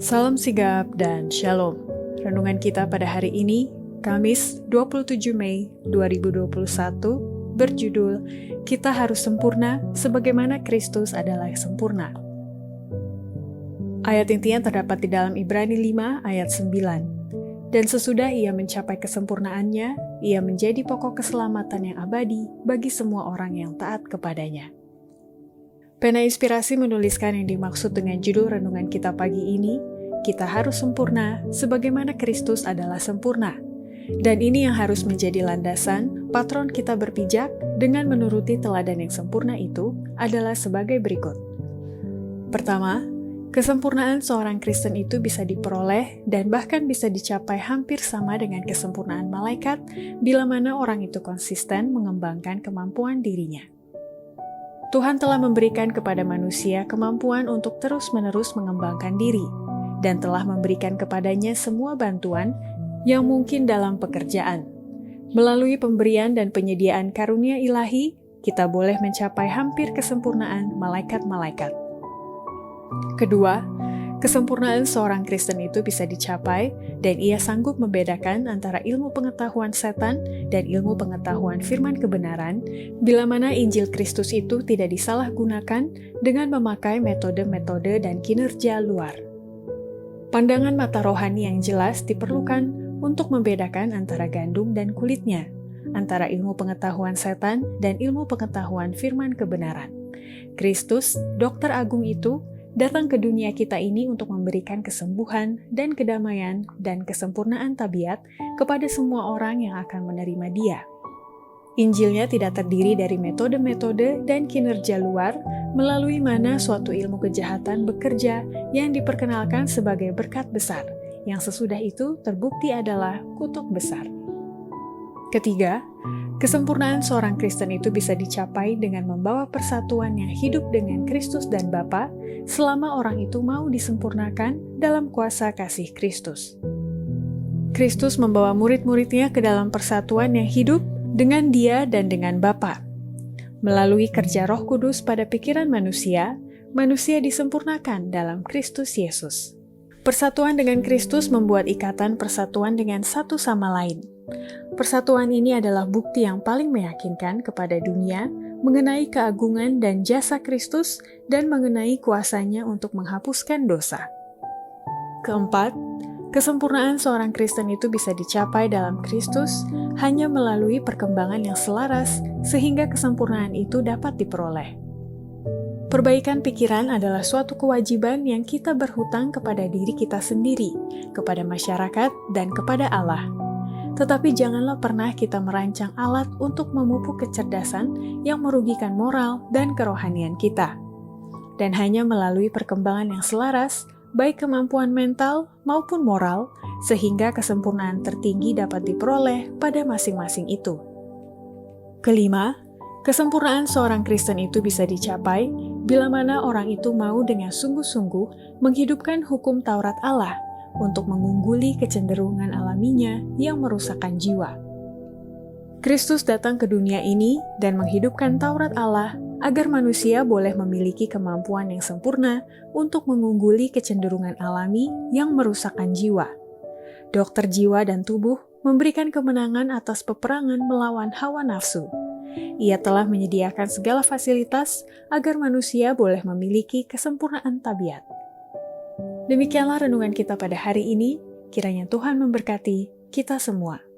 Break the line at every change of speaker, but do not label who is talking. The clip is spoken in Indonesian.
Salam sigap dan shalom. Renungan kita pada hari ini, Kamis 27 Mei 2021, berjudul Kita Harus Sempurna Sebagaimana Kristus Adalah Sempurna. Ayat intinya terdapat di dalam Ibrani 5 ayat 9. Dan sesudah ia mencapai kesempurnaannya, ia menjadi pokok keselamatan yang abadi bagi semua orang yang taat kepadanya. Pena Inspirasi menuliskan yang dimaksud dengan judul renungan kita pagi ini, kita harus sempurna sebagaimana Kristus adalah sempurna. Dan ini yang harus menjadi landasan patron kita berpijak dengan menuruti teladan yang sempurna itu adalah sebagai berikut. Pertama, kesempurnaan seorang Kristen itu bisa diperoleh dan bahkan bisa dicapai hampir sama dengan kesempurnaan malaikat bila mana orang itu konsisten mengembangkan kemampuan dirinya. Tuhan telah memberikan kepada manusia kemampuan untuk terus-menerus mengembangkan diri, dan telah memberikan kepadanya semua bantuan yang mungkin dalam pekerjaan. Melalui pemberian dan penyediaan karunia ilahi, kita boleh mencapai hampir kesempurnaan malaikat-malaikat. Kedua, kesempurnaan seorang Kristen itu bisa dicapai dan ia sanggup membedakan antara ilmu pengetahuan setan dan ilmu pengetahuan firman kebenaran bila mana Injil Kristus itu tidak disalahgunakan dengan memakai metode-metode dan kinerja luar. Pandangan mata rohani yang jelas diperlukan untuk membedakan antara gandum dan kulitnya, antara ilmu pengetahuan setan dan ilmu pengetahuan firman kebenaran. Kristus, Dokter Agung itu, datang ke dunia kita ini untuk memberikan kesembuhan dan kedamaian dan kesempurnaan tabiat kepada semua orang yang akan menerima Dia. Injilnya tidak terdiri dari metode-metode dan kinerja luar melalui mana suatu ilmu kejahatan bekerja yang diperkenalkan sebagai berkat besar, yang sesudah itu terbukti adalah kutuk besar. Ketiga, kesempurnaan seorang Kristen itu bisa dicapai dengan membawa persatuan yang hidup dengan Kristus dan Bapa selama orang itu mau disempurnakan dalam kuasa kasih Kristus. Kristus membawa murid-muridnya ke dalam persatuan yang hidup dengan Dia dan dengan Bapa. Melalui kerja Roh Kudus pada pikiran manusia, manusia disempurnakan dalam Kristus Yesus. Persatuan dengan Kristus membuat ikatan persatuan dengan satu sama lain. Persatuan ini adalah bukti yang paling meyakinkan kepada dunia mengenai keagungan dan jasa Kristus dan mengenai kuasanya untuk menghapuskan dosa. Keempat, kesempurnaan seorang Kristen itu bisa dicapai dalam Kristus hanya melalui perkembangan yang selaras sehingga kesempurnaan itu dapat diperoleh. Perbaikan pikiran adalah suatu kewajiban yang kita berhutang kepada diri kita sendiri, kepada masyarakat, dan kepada Allah. Tetapi janganlah pernah kita merancang alat untuk memupuk kecerdasan yang merugikan moral dan kerohanian kita. Dan hanya melalui perkembangan yang selaras, baik kemampuan mental maupun moral, sehingga kesempurnaan tertinggi dapat diperoleh pada masing-masing itu. Kelima, kesempurnaan seorang Kristen itu bisa dicapai bila mana orang itu mau dengan sungguh-sungguh menghidupkan hukum Taurat Allah untuk mengungguli kecenderungan alaminya yang merusakkan jiwa. Kristus datang ke dunia ini dan menghidupkan Taurat Allah agar manusia boleh memiliki kemampuan yang sempurna untuk mengungguli kecenderungan alami yang merusakkan jiwa. Dokter jiwa dan tubuh memberikan kemenangan atas peperangan melawan hawa nafsu. Ia telah menyediakan segala fasilitas agar manusia boleh memiliki kesempurnaan tabiat. Demikianlah renungan kita pada hari ini, kiranya Tuhan memberkati kita semua.